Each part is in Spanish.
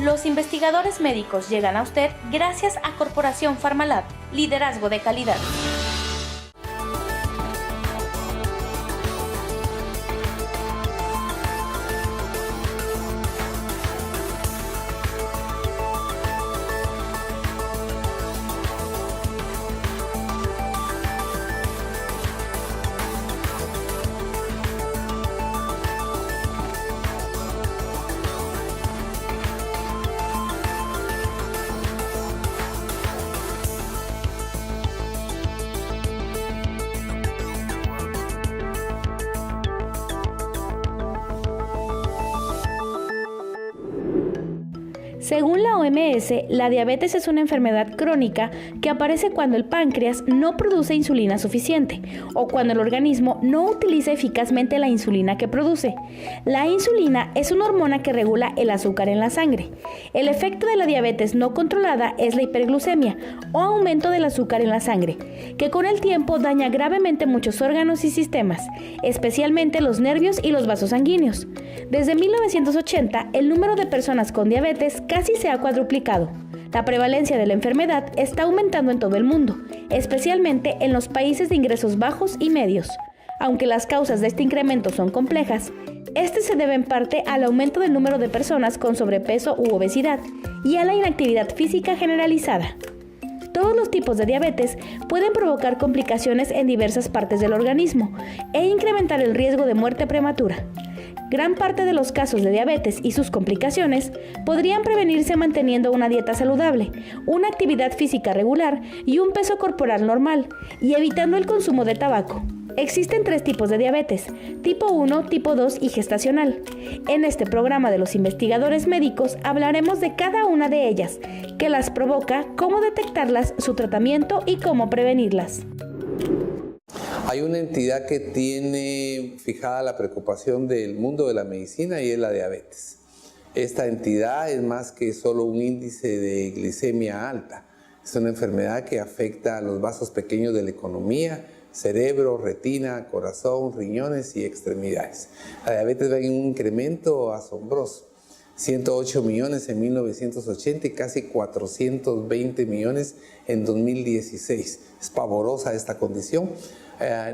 Los investigadores médicos llegan a usted gracias a Corporación Pharmalab, liderazgo de calidad. Según la OMS, la diabetes es una enfermedad crónica que aparece cuando el páncreas no produce insulina suficiente o cuando el organismo no utiliza eficazmente la insulina que produce. La insulina es una hormona que regula el azúcar en la sangre. El efecto de la diabetes no controlada es la hiperglucemia o aumento del azúcar en la sangre, que con el tiempo daña gravemente muchos órganos y sistemas, especialmente los nervios y los vasos sanguíneos. Desde 1980, el número de personas con diabetes casi se ha cuadruplicado. La prevalencia de la enfermedad está aumentando en todo el mundo, especialmente en los países de ingresos bajos y medios. Aunque las causas de este incremento son complejas, este se debe en parte al aumento del número de personas con sobrepeso u obesidad y a la inactividad física generalizada. Todos los tipos de diabetes pueden provocar complicaciones en diversas partes del organismo e incrementar el riesgo de muerte prematura. Gran parte de los casos de diabetes y sus complicaciones podrían prevenirse manteniendo una dieta saludable, una actividad física regular y un peso corporal normal, y evitando el consumo de tabaco. Existen 3 tipos de diabetes: tipo 1, tipo 2 y gestacional. En este programa de los investigadores médicos hablaremos de cada una de ellas, qué las provoca, cómo detectarlas, su tratamiento y cómo prevenirlas. Hay una entidad que tiene fijada la preocupación del mundo de la medicina y es la diabetes. Esta entidad es más que solo un índice de glicemia alta. Es una enfermedad que afecta a los vasos pequeños de la economía, cerebro, retina, corazón, riñones y extremidades. La diabetes va en un incremento asombroso. 108 millones en 1980 y casi 420 millones en 2016. Es pavorosa esta condición.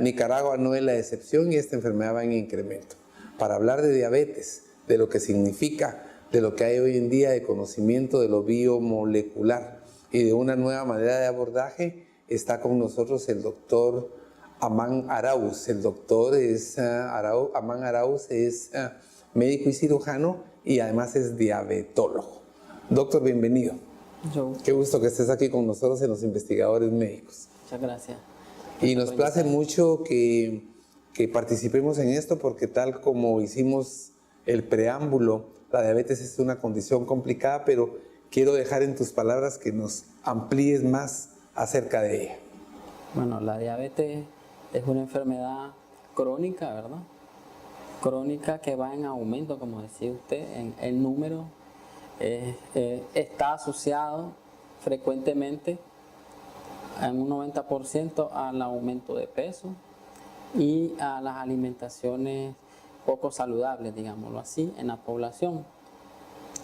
Nicaragua no es la excepción y esta enfermedad va en incremento. Para hablar de diabetes, de lo que significa, de lo que hay hoy en día de conocimiento de lo biomolecular y de una nueva manera de abordaje, está con nosotros el doctor Amán Arauz. El doctor Amán Arauz es médico y cirujano y además es diabetólogo. Doctor, bienvenido. Qué gusto que estés aquí con nosotros en Los Investigadores Médicos. Muchas gracias. Y nos place mucho que participemos en esto porque tal como hicimos el preámbulo, la diabetes es una condición complicada, pero quiero dejar en tus palabras que nos amplíes más acerca de ella. Bueno, la diabetes es una enfermedad crónica, ¿verdad? Crónica que va en aumento, como decía usted, en el número está asociado frecuentemente en un 90% al aumento de peso y a las alimentaciones poco saludables, digámoslo así, en la población.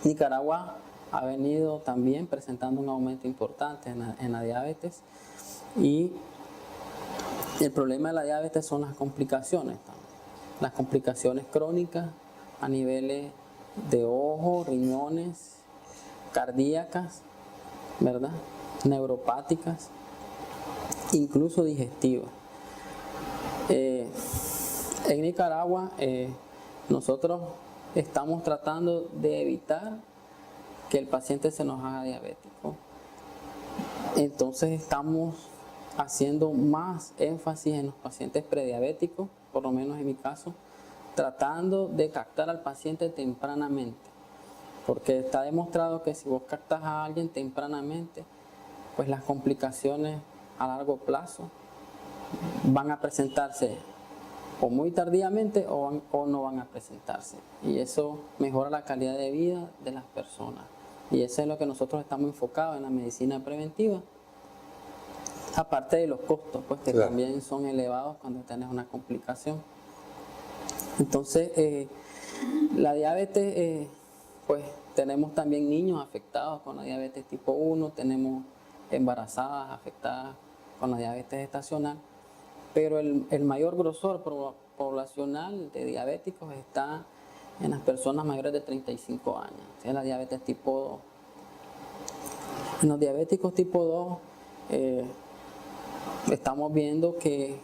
Nicaragua ha venido también presentando un aumento importante en la diabetes, y el problema de la diabetes son las complicaciones también. Las complicaciones crónicas a niveles de ojo, riñones, cardíacas, ¿verdad? Neuropáticas, incluso digestivas. En Nicaragua nosotros estamos tratando de evitar que el paciente se nos haga diabético. Entonces estamos haciendo más énfasis en los pacientes prediabéticos, por lo menos en mi caso, tratando de captar al paciente tempranamente, porque está demostrado que si vos captas a alguien tempranamente, pues las complicaciones a largo plazo van a presentarse o muy tardíamente o no van a presentarse, y eso mejora la calidad de vida de las personas, y eso es lo que nosotros estamos enfocados en la medicina preventiva, aparte de los costos, pues que claro, también son elevados cuando tienes una complicación. Entonces la diabetes pues tenemos también niños afectados con la diabetes tipo 1, tenemos embarazadas afectadas con la diabetes gestacional, pero el mayor grosor poblacional de diabéticos está en las personas mayores de 35 años, es la diabetes tipo 2. En los diabéticos tipo 2 estamos viendo que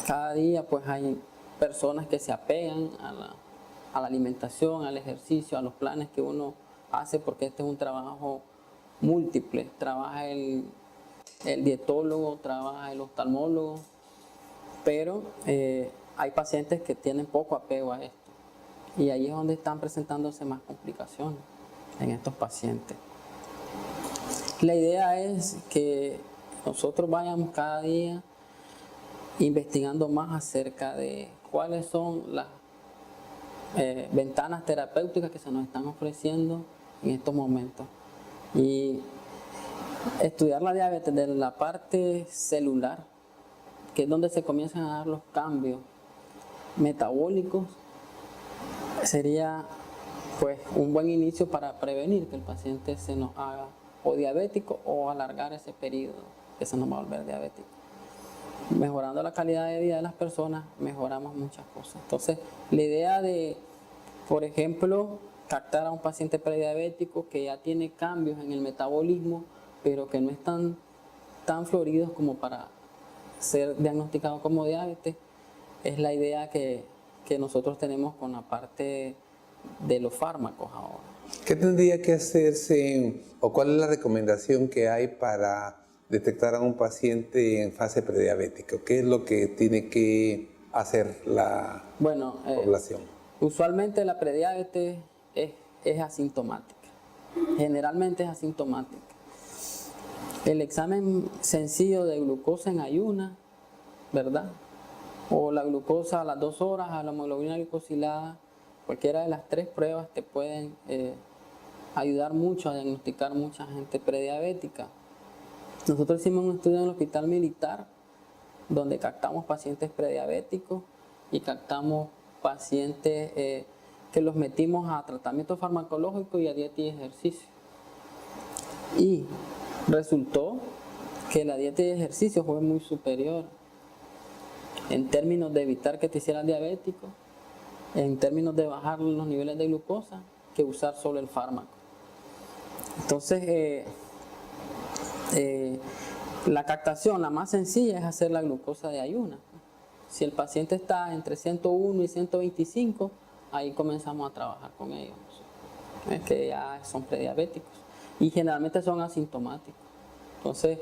cada día pues hay personas que se apegan a la alimentación, al ejercicio, a los planes que uno hace, porque este es un trabajo múltiple. Trabaja el dietólogo, trabaja el oftalmólogo, pero hay pacientes que tienen poco apego a esto. Y ahí es donde están presentándose más complicaciones en estos pacientes. La idea es que nosotros vayamos cada día investigando más acerca de cuáles son las ventanas terapéuticas que se nos están ofreciendo en estos momentos. Y estudiar la diabetes desde la parte celular, que es donde se comienzan a dar los cambios metabólicos, sería pues un buen inicio para prevenir que el paciente se nos haga o diabético o alargar ese periodo que se nos va a volver diabético. Mejorando la calidad de vida de las personas, mejoramos muchas cosas. Entonces, la idea de, por ejemplo, captar a un paciente prediabético que ya tiene cambios en el metabolismo, pero que no están tan floridos como para ser diagnosticado como diabetes, es la idea que nosotros tenemos con la parte de los fármacos ahora. ¿Qué tendría que hacerse o cuál es la recomendación que hay para detectar a un paciente en fase prediabética? ¿Qué es lo que tiene que hacer la población? Usualmente la prediabetes es asintomática. Generalmente es asintomática. El examen sencillo de glucosa en ayuna, ¿verdad? O la glucosa a las 2 horas, a la hemoglobina glicosilada, cualquiera de las 3 pruebas te pueden ayudar mucho a diagnosticar mucha gente prediabética. Nosotros hicimos un estudio en el Hospital Militar donde captamos pacientes prediabéticos y captamos pacientes que los metimos a tratamiento farmacológico y a dieta y ejercicio. Y resultó que la dieta y ejercicio fue muy superior en términos de evitar que te hicieras diabético, en términos de bajar los niveles de glucosa, que usar solo el fármaco. Entonces, la captación, la más sencilla, es hacer la glucosa de ayuna. Si el paciente está entre 101 y 125, ahí comenzamos a trabajar con ellos, que ya son prediabéticos y generalmente son asintomáticos. Entonces,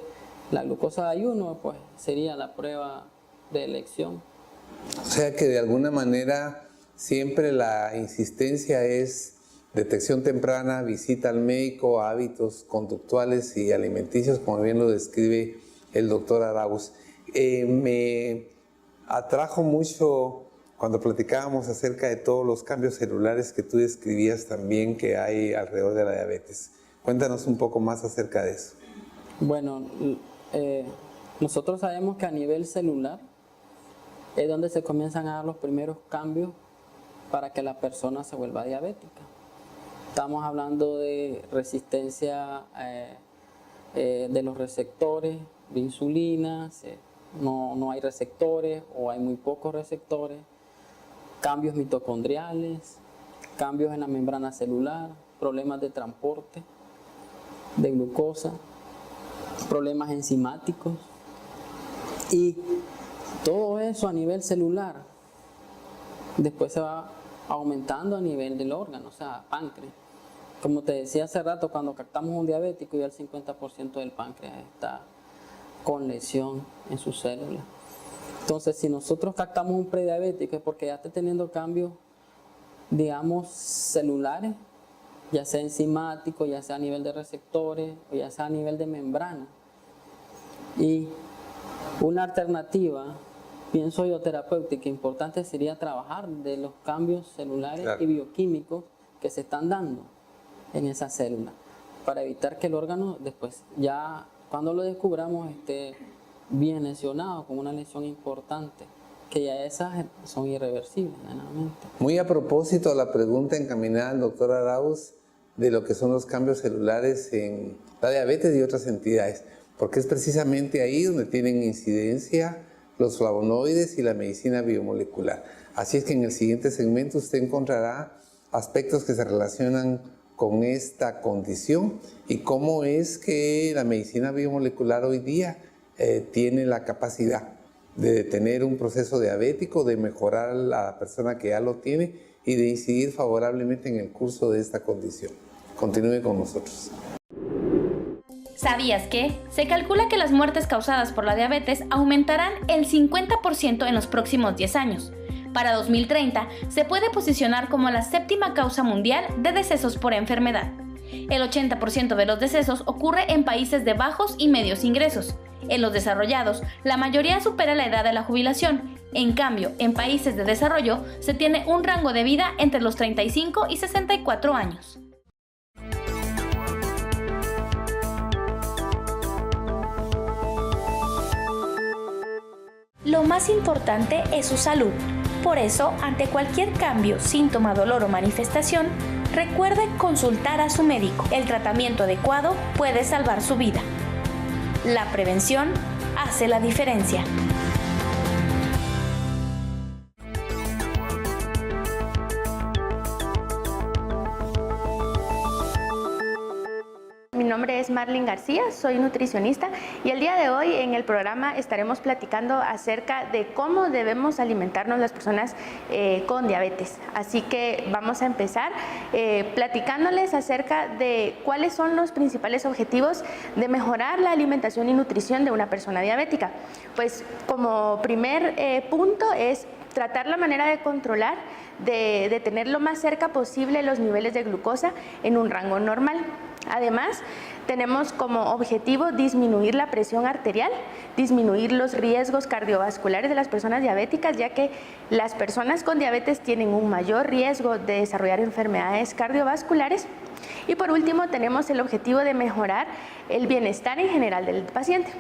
la glucosa de ayuno pues sería la prueba de elección. O sea que de alguna manera siempre la insistencia es detección temprana, visita al médico, hábitos conductuales y alimenticios, como bien lo describe el doctor Arauz. Me atrajo mucho cuando platicábamos acerca de todos los cambios celulares que tú describías también que hay alrededor de la diabetes. Cuéntanos un poco más acerca de eso. Bueno, nosotros sabemos que a nivel celular es donde se comienzan a dar los primeros cambios para que la persona se vuelva diabética. Estamos hablando de resistencia de los receptores de insulina, no hay receptores o hay muy pocos receptores, cambios mitocondriales, cambios en la membrana celular, problemas de transporte de glucosa, problemas enzimáticos y todo eso a nivel celular después se va aumentando a nivel del órgano, o sea, páncreas. Como te decía hace rato, cuando captamos un diabético ya el 50% del páncreas está con lesión en sus células. Entonces, si nosotros captamos un prediabético es porque ya está teniendo cambios, digamos, celulares, ya sea enzimático, ya sea a nivel de receptores, o ya sea a nivel de membrana. Y una alternativa, pienso yo, terapéutica importante sería trabajar de los cambios celulares y bioquímicos que se están dando en esa célula, para evitar que el órgano después, ya cuando lo descubramos, esté bien lesionado, con una lesión importante que ya esas son irreversibles, generalmente. Muy a propósito de la pregunta encaminada al doctor Arauz de lo que son los cambios celulares en la diabetes y otras entidades, porque es precisamente ahí donde tienen incidencia los flavonoides y la medicina biomolecular. Así es que en el siguiente segmento usted encontrará aspectos que se relacionan con esta condición y cómo es que la medicina biomolecular hoy día tiene la capacidad de detener un proceso diabético, de mejorar a la persona que ya lo tiene y de incidir favorablemente en el curso de esta condición. Continúe con nosotros. ¿Sabías que? Se calcula que las muertes causadas por la diabetes aumentarán el 50% en los próximos 10 años. Para 2030 se puede posicionar como la 7ª causa mundial de decesos por enfermedad. El 80% de los decesos ocurre en países de bajos y medios ingresos. En los desarrollados, la mayoría supera la edad de la jubilación. En cambio, en países de desarrollo se tiene un rango de vida entre los 35 y 64 años. Lo más importante es su salud. Por eso, ante cualquier cambio, síntoma, dolor o manifestación, recuerde consultar a su médico. El tratamiento adecuado puede salvar su vida. La prevención hace la diferencia. Mi nombre es Marlene García, soy nutricionista y el día de hoy en el programa estaremos platicando acerca de cómo debemos alimentarnos las personas con diabetes. Así que vamos a empezar platicándoles acerca de cuáles son los principales objetivos de mejorar la alimentación y nutrición de una persona diabética. Pues como primer punto es tratar la manera de controlar, de tener lo más cerca posible los niveles de glucosa en un rango normal. Además, tenemos como objetivo disminuir la presión arterial, disminuir los riesgos cardiovasculares de las personas diabéticas, ya que las personas con diabetes tienen un mayor riesgo de desarrollar enfermedades cardiovasculares. Y por último, tenemos el objetivo de mejorar el bienestar en general del paciente.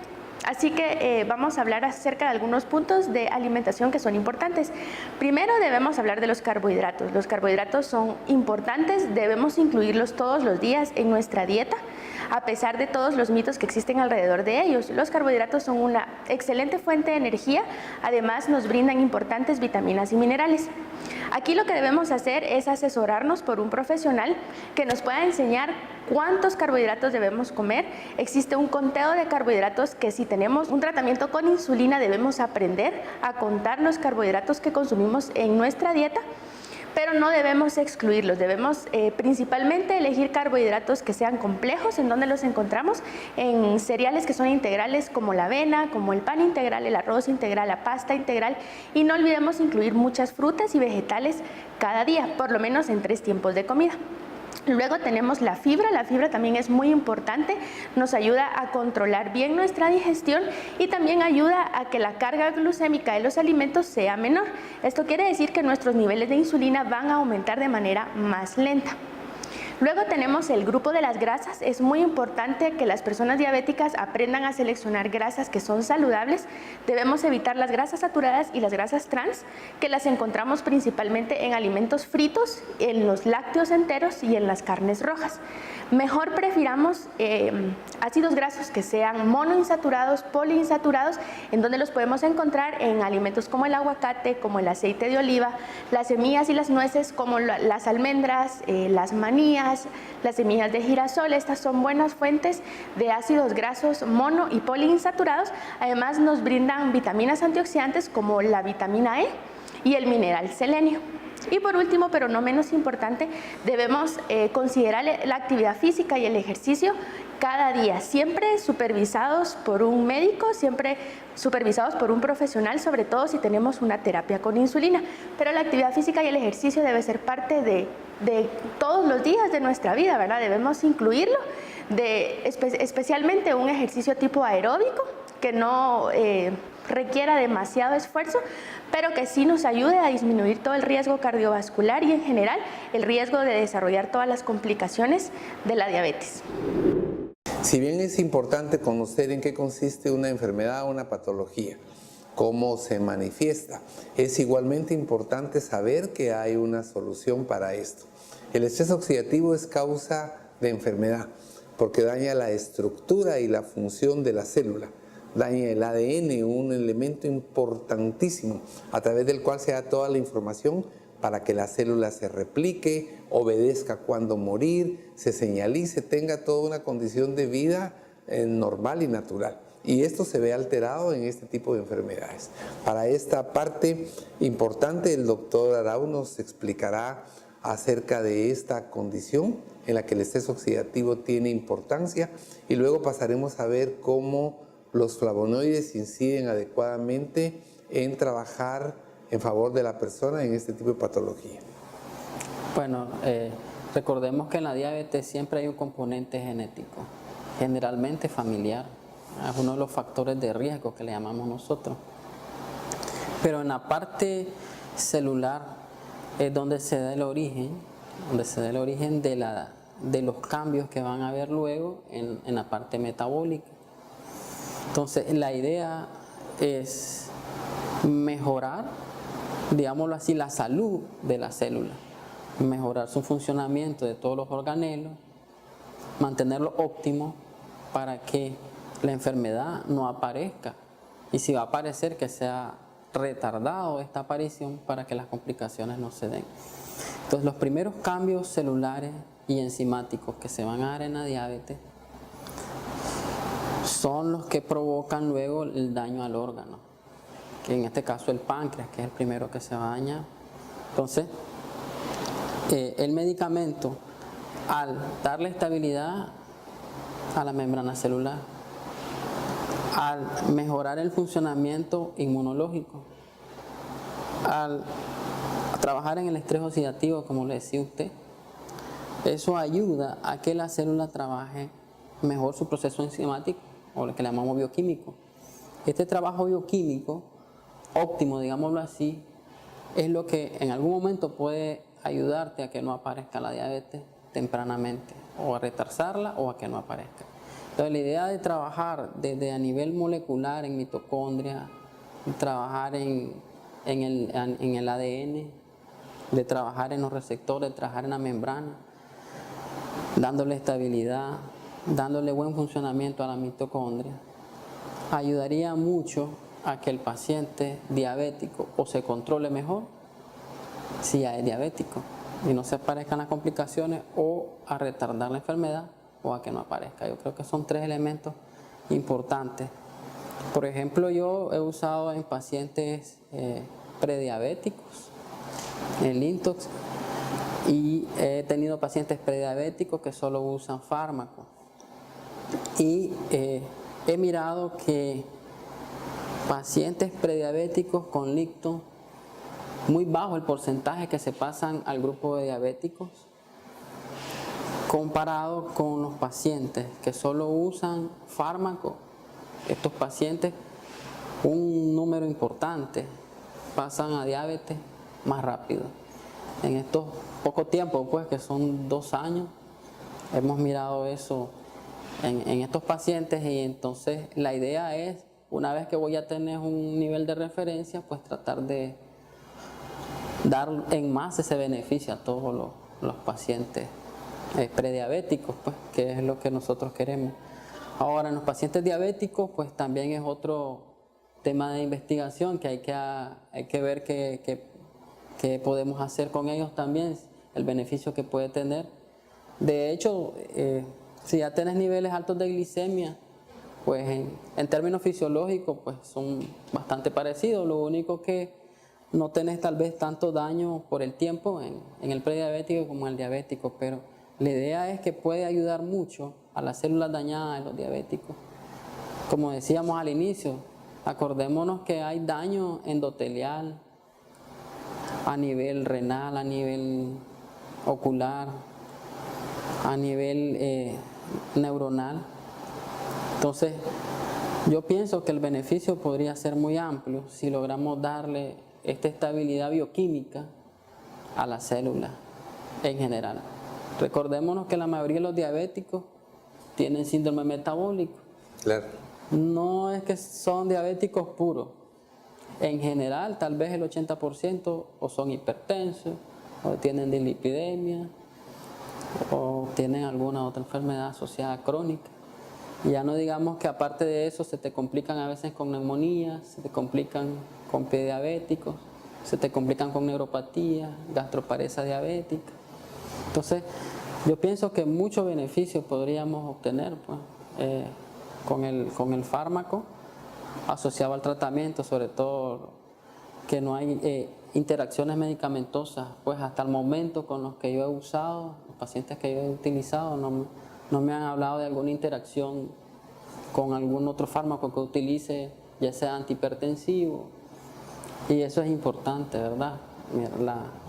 Así que vamos a hablar acerca de algunos puntos de alimentación que son importantes. Primero debemos hablar de los carbohidratos. Los carbohidratos son importantes, debemos incluirlos todos los días en nuestra dieta, a pesar de todos los mitos que existen alrededor de ellos. Los carbohidratos son una excelente fuente de energía, además nos brindan importantes vitaminas y minerales. Aquí lo que debemos hacer es asesorarnos por un profesional que nos pueda enseñar cuántos carbohidratos debemos comer. Existe un conteo de carbohidratos que si tenemos un tratamiento con insulina debemos aprender a contar los carbohidratos que consumimos en nuestra dieta, pero no debemos excluirlos, debemos principalmente elegir carbohidratos que sean complejos. ¿En donde los encontramos? En cereales que son integrales como la avena, como el pan integral, el arroz integral, la pasta integral, y no olvidemos incluir muchas frutas y vegetales cada día, por lo menos en 3 tiempos de comida. Luego tenemos la fibra también es muy importante, nos ayuda a controlar bien nuestra digestión y también ayuda a que la carga glucémica de los alimentos sea menor. Esto quiere decir que nuestros niveles de insulina van a aumentar de manera más lenta. Luego tenemos el grupo de las grasas. Es muy importante que las personas diabéticas aprendan a seleccionar grasas que son saludables. Debemos evitar las grasas saturadas y las grasas trans, que las encontramos principalmente en alimentos fritos, en los lácteos enteros y en las carnes rojas. Mejor prefiramos ácidos grasos que sean monoinsaturados, poliinsaturados, en donde los podemos encontrar en alimentos como el aguacate, como el aceite de oliva, las semillas y las nueces, como las almendras, las manías, las semillas de girasol. Estas son buenas fuentes de ácidos grasos mono y poliinsaturados. Además nos brindan vitaminas antioxidantes como la vitamina E y el mineral selenio. Y por último, pero no menos importante, debemos considerar la actividad física y el ejercicio cada día, siempre supervisados por un médico, siempre supervisados por un profesional, sobre todo si tenemos una terapia con insulina. Pero la actividad física y el ejercicio debe ser parte de todos los días de nuestra vida, ¿verdad? Debemos incluirlo, especialmente un ejercicio tipo aeróbico, que no requiera demasiado esfuerzo, pero que sí nos ayude a disminuir todo el riesgo cardiovascular y en general el riesgo de desarrollar todas las complicaciones de la diabetes. Si bien es importante conocer en qué consiste una enfermedad o una patología, cómo se manifiesta. Es igualmente importante saber que hay una solución para esto. El estrés oxidativo es causa de enfermedad porque daña la estructura y la función de la célula. Daña el ADN, un elemento importantísimo a través del cual se da toda la información para que la célula se replique, obedezca cuándo morir, se señalice, tenga toda una condición de vida normal y natural. Y esto se ve alterado en este tipo de enfermedades. Para esta parte importante, el doctor Arau nos explicará acerca de esta condición en la que el estrés oxidativo tiene importancia y luego pasaremos a ver cómo los flavonoides inciden adecuadamente en trabajar en favor de la persona en este tipo de patología. Bueno, recordemos que en la diabetes siempre hay un componente genético, generalmente familiar. Es uno de los factores de riesgo que le llamamos nosotros. Pero en la parte celular es donde se da el origen, de los cambios que van a haber luego en la parte metabólica. Entonces, la idea es mejorar, digámoslo así, la salud de la célula, mejorar su funcionamiento de todos los organelos, mantenerlo óptimo para que la enfermedad no aparezca, y si va a aparecer, que sea retardado esta aparición para que las complicaciones no se den. Entonces, los primeros cambios celulares y enzimáticos que se van a dar en la diabetes son los que provocan luego el daño al órgano, que en este caso el páncreas, que es el primero que se va a dañar. Entonces, el medicamento, al darle estabilidad a la membrana celular, al mejorar el funcionamiento inmunológico, al trabajar en el estrés oxidativo, como le decía usted, eso ayuda a que la célula trabaje mejor su proceso enzimático, o lo que le llamamos bioquímico. Este trabajo bioquímico óptimo, digámoslo así, es lo que en algún momento puede ayudarte a que no aparezca la diabetes tempranamente, o a retrasarla o a que no aparezca. Entonces, la idea de trabajar desde a nivel molecular en mitocondria, trabajar en el ADN, de trabajar en los receptores, de trabajar en la membrana, dándole estabilidad, dándole buen funcionamiento a la mitocondria, ayudaría mucho a que el paciente diabético o se controle mejor si ya es diabético y no se aparezcan las complicaciones, o a retardar la enfermedad o a que no aparezca. Yo creo que son tres elementos importantes. Por ejemplo, yo he usado en pacientes prediabéticos el Intox, y he tenido pacientes prediabéticos que solo usan fármacos, y he mirado que pacientes prediabéticos con Lipton, muy bajo el porcentaje que se pasan al grupo de diabéticos, comparado con los pacientes que solo usan fármacos. Estos pacientes, un número importante, pasan a diabetes más rápido. En estos poco tiempo, pues, que son 2 años, hemos mirado eso en estos pacientes, y entonces la idea es, una vez que voy a tener un nivel de referencia, pues tratar de dar en más ese beneficio a todos los pacientes prediabéticos, pues, que es lo que nosotros queremos. Ahora, en los pacientes diabéticos, pues también es otro tema de investigación que hay que ver qué podemos hacer con ellos también, el beneficio que puede tener. De hecho, si ya tienes niveles altos de glicemia, pues en términos fisiológicos, pues son bastante parecidos. Lo único que no tenés tal vez tanto daño por el tiempo en el prediabético como en el diabético, pero la idea es que puede ayudar mucho a las células dañadas de los diabéticos. Como decíamos al inicio, acordémonos que hay daño endotelial a nivel renal, a nivel ocular, a nivel neuronal. Entonces, yo pienso que el beneficio podría ser muy amplio si logramos darle esta estabilidad bioquímica a la célula en general. Recordémonos que la mayoría de los diabéticos tienen síndrome metabólico. Claro. No es que son diabéticos puros, en general, tal vez el 80% o son hipertensos, o tienen dislipidemia, o tienen alguna otra enfermedad asociada crónica. Y ya no digamos que aparte de eso se te complican a veces con neumonía, se te complican con prediabéticos, se te complican con neuropatía, gastroparesia diabética. Entonces, yo pienso que muchos beneficios podríamos obtener pues, con el fármaco asociado al tratamiento, sobre todo que no hay interacciones medicamentosas, pues hasta el momento con los que yo he usado, los pacientes que yo he utilizado, no me han hablado de alguna interacción con algún otro fármaco que utilice, ya sea antihipertensivo, y eso es importante, ¿verdad?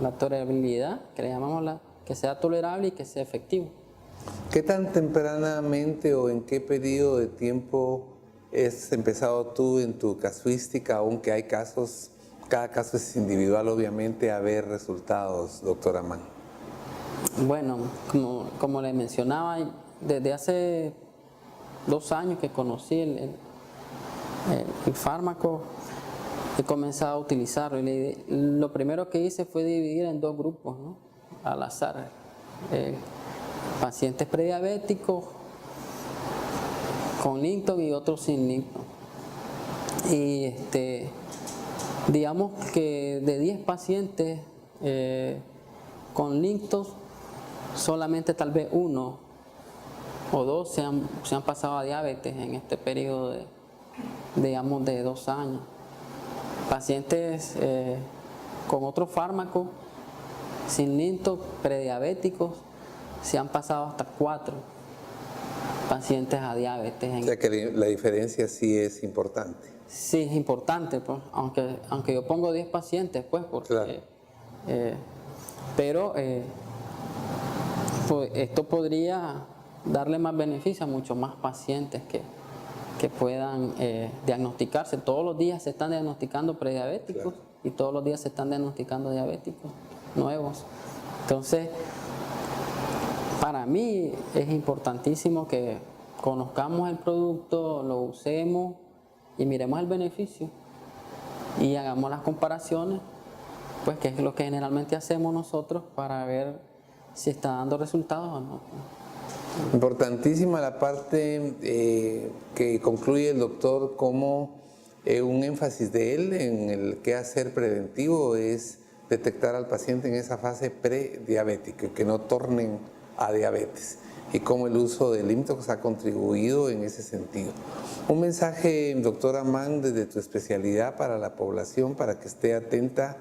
La tolerabilidad, que le llamamos que sea tolerable y que sea efectivo. ¿Qué tan tempranamente o en qué periodo de tiempo has empezado tú en tu casuística, aunque hay casos, cada caso es individual obviamente, a ver resultados, doctora Mann? Bueno, como le mencionaba, desde hace 2 años que conocí el fármaco, he comenzado a utilizarlo. Lo primero que hice fue dividir en 2 grupos, ¿no? Al azar. Pacientes prediabéticos con Linton y otros sin Linton. Y digamos que de 10 pacientes con Linton, solamente tal vez 1 o 2 se han pasado a diabetes en este periodo digamos, de 2 años. Pacientes con otro fármaco, sin Linton, prediabéticos, se han pasado hasta 4 pacientes a diabetes. O sea que la diferencia sí es importante. Sí, es importante, pues, aunque yo pongo 10 pacientes, pues, porque, claro. Pero pues, esto podría darle más beneficio a muchos más pacientes que puedan diagnosticarse. Todos los días se están diagnosticando prediabéticos, claro, y todos los días se están diagnosticando diabéticos nuevos. Entonces, para mí es importantísimo que conozcamos el producto, lo usemos y miremos el beneficio y hagamos las comparaciones, pues que es lo que generalmente hacemos nosotros para ver si está dando resultados o no. Importantísima la parte que concluye el doctor como un énfasis de él en el qué hacer preventivo es detectar al paciente en esa fase prediabética, que no tornen a diabetes, y cómo el uso del Limtox ha contribuido en ese sentido. Un mensaje, doctora Mann, desde tu especialidad para la población, para que esté atenta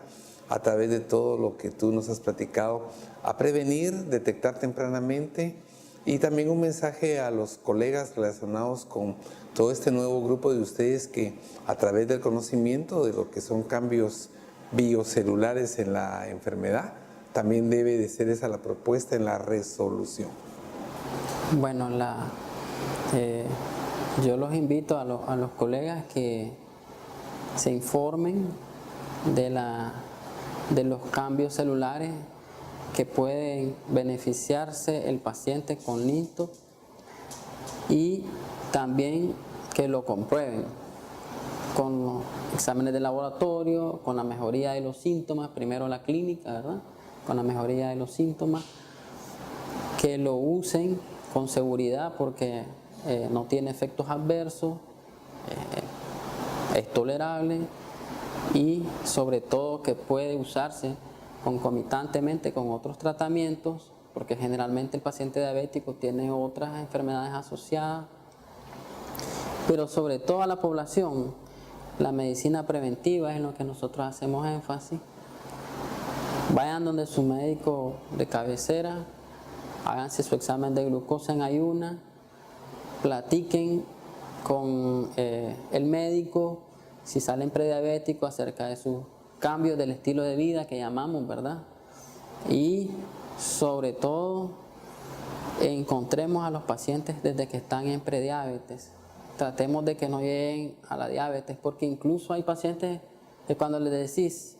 a través de todo lo que tú nos has platicado, a prevenir, detectar tempranamente, y también un mensaje a los colegas relacionados con todo este nuevo grupo de ustedes que a través del conocimiento de lo que son cambios biocelulares en la enfermedad, también debe de ser esa la propuesta en la resolución. Bueno, yo los invito a los colegas que se informen de los cambios celulares que pueden beneficiarse el paciente con Linton, y también que lo comprueben con los exámenes de laboratorio, con la mejoría de los síntomas, primero la clínica, ¿verdad? Con la mejoría de los síntomas, que lo usen con seguridad porque no tiene efectos adversos, es tolerable y sobre todo que puede usarse concomitantemente con otros tratamientos, porque generalmente el paciente diabético tiene otras enfermedades asociadas, pero sobre todo a la población, la medicina preventiva es en lo que nosotros hacemos énfasis. Vayan donde su médico de cabecera, háganse su examen de glucosa en ayuna, platiquen con el médico si salen prediabéticos acerca de sus cambios del estilo de vida que llamamos, ¿verdad? Y sobre todo encontremos a los pacientes desde que están en prediabetes. Tratemos de que no lleguen a la diabetes, porque incluso hay pacientes que cuando les decís,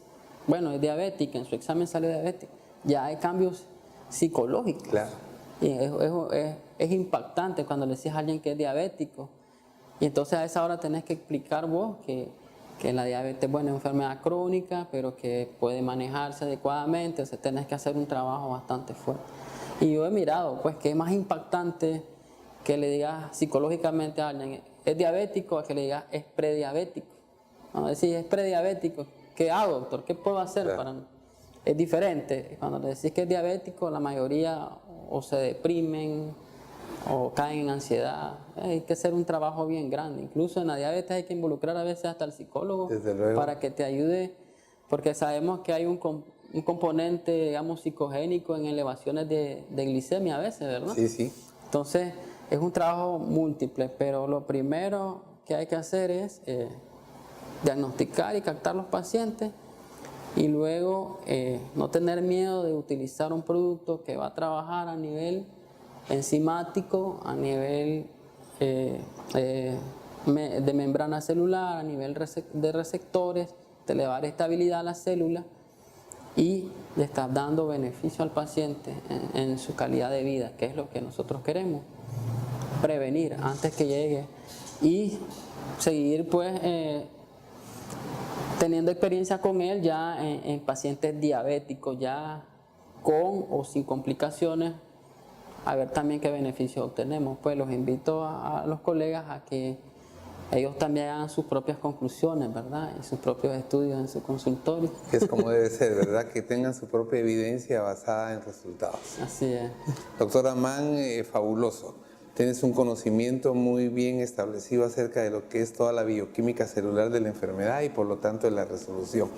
bueno, es diabética, en su examen sale diabética, ya hay cambios psicológicos. Claro. Y es impactante cuando le decís a alguien que es diabético. Y entonces a esa hora tenés que explicar vos que que la diabetes, bueno, es una enfermedad crónica, pero que puede manejarse adecuadamente, o sea, tenés que hacer un trabajo bastante fuerte. Y yo he mirado, pues, que es más impactante que le digas psicológicamente a alguien, es diabético, a que le digas, es prediabético. Cuando decís, es prediabético, ¿qué hago, doctor? ¿Qué puedo hacer para...? Es diferente. Cuando le decís que es diabético, la mayoría o se deprimen o caen en ansiedad. Hay que hacer un trabajo bien grande. Incluso en la diabetes hay que involucrar a veces hasta al psicólogo para que te ayude, porque sabemos que hay un componente, digamos, psicogénico en elevaciones de glicemia a veces, ¿verdad? Sí, sí. Entonces, es un trabajo múltiple, pero lo primero que hay que hacer es diagnosticar y captar los pacientes y luego no tener miedo de utilizar un producto que va a trabajar a nivel enzimático, a nivel de membrana celular, a nivel de receptores, de elevar estabilidad a la célula y le estás dando beneficio al paciente en su calidad de vida, que es lo que nosotros queremos, prevenir antes que llegue y seguir pues teniendo experiencia con él ya en pacientes diabéticos, ya con o sin complicaciones, a ver también qué beneficios obtenemos. Pues los invito a los colegas a que ellos también hagan sus propias conclusiones, ¿verdad? Y sus propios estudios en su consultorio. Que es como debe ser, ¿verdad? Que tengan su propia evidencia basada en resultados. Así es. Doctor Amán, fabuloso. Tienes un conocimiento muy bien establecido acerca de lo que es toda la bioquímica celular de la enfermedad y por lo tanto de la resolución.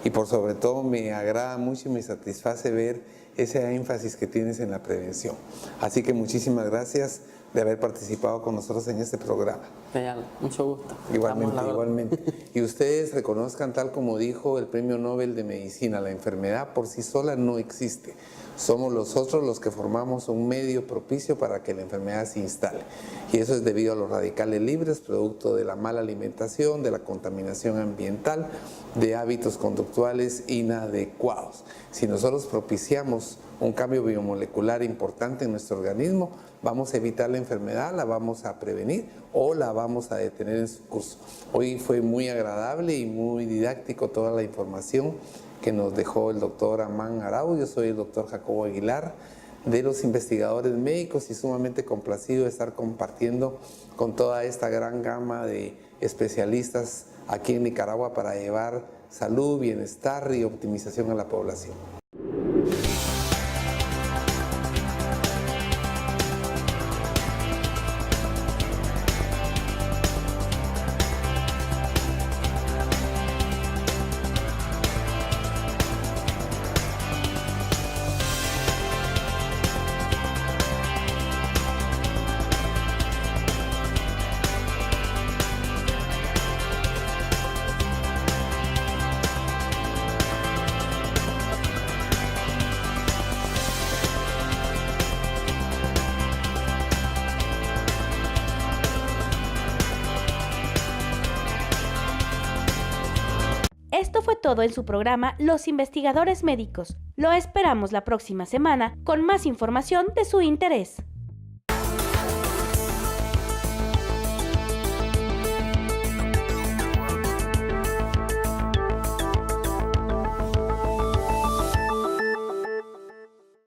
Y por sobre todo me agrada mucho y me satisface ver ese énfasis que tienes en la prevención. Así que muchísimas gracias de haber participado con nosotros en este programa. Genial, mucho gusto. Igualmente. Y ustedes reconozcan, tal como dijo el Premio Nobel de Medicina, la enfermedad por sí sola no existe. Somos nosotros los que formamos un medio propicio para que la enfermedad se instale. Y eso es debido a los radicales libres, producto de la mala alimentación, de la contaminación ambiental, de hábitos conductuales inadecuados. Si nosotros propiciamos un cambio biomolecular importante en nuestro organismo, vamos a evitar la enfermedad, la vamos a prevenir o la vamos a detener en su curso. Hoy fue muy agradable y muy didáctico toda la información que nos dejó el doctor Amán Arau. Yo soy el doctor Jacobo Aguilar, de los investigadores médicos, y sumamente complacido de estar compartiendo con toda esta gran gama de especialistas aquí en Nicaragua para llevar salud, bienestar y optimización a la población. Esto fue todo en su programa Los Investigadores Médicos. Lo esperamos la próxima semana con más información de su interés.